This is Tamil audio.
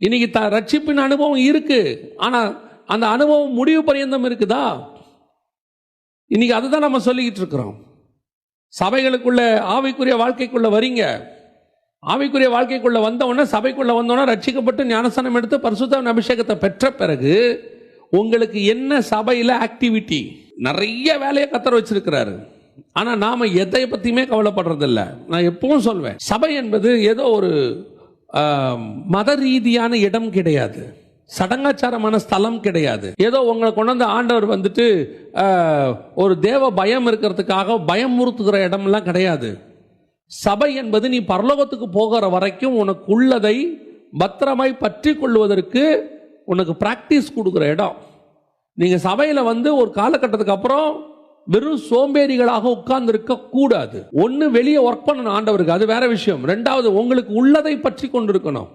இன்னைக்கு ரட்சிப்பின் அனுபவம் இருக்கு, ஆனா அந்த அனுபவம் முடிவு பரியந்தம் இருக்குதா? இன்னைக்கு அதுதான் நம்ம சொல்லிக்கிட்டு இருக்கிறோம். சபைகளுக்குள்ள ஆவிக்குரிய வாழ்க்கைக்குள்ள வரீங்க, ஆவிக்குரிய வாழ்க்கைக்குள்ள வந்தவொடனே, சபைக்குள்ள வந்தோன்னா, ரட்சிக்கப்பட்டு ஞானஸ்நானம் எடுத்து பரிசுத்த அபிஷேகத்தை பெற்ற பிறகு உங்களுக்கு என்ன சபையில் ஆக்டிவிட்டி? நிறைய வேலையை கத்தர் வச்சிருக்கிறாரு. ஆனா நாம எதை பத்தியுமே கவலைப்படுறதில்லை. நான் எப்பவும் சொல்வேன், சபை என்பது ஏதோ ஒரு மத ரீதியான இடம் கிடையாது, சடங்காச்சாரமான ஸ்தலம் கிடையாது. ஏதோ உங்களை கொண்டு வந்து ஆண்டவர் வந்துட்டு ஒரு தேவ பயம் இருக்கிறதுக்காக பயமுறுத்துகிற இடம்லாம் கிடையாது. சபை என்பது நீ பரலோகத்துக்கு போகிற வரைக்கும் உனக்கு உள்ளதை பத்திரமாய் பற்றி கொள்வதற்கு உனக்கு பிராக்டிஸ் கொடுக்குற இடம். நீங்க சபையில வந்து ஒரு காலகட்டத்துக்கு அப்புறம் வெறும் சோம்பேறிகளாக உட்கார்ந்து இருக்க கூடாது. ஒன்னு வெளியே ஒர்க் பண்ணணும் ஆண்டவருக்கு, அது வேற விஷயம். ரெண்டாவது உங்களுக்கு உள்ளதை பற்றி கொண்டிருக்கணும்.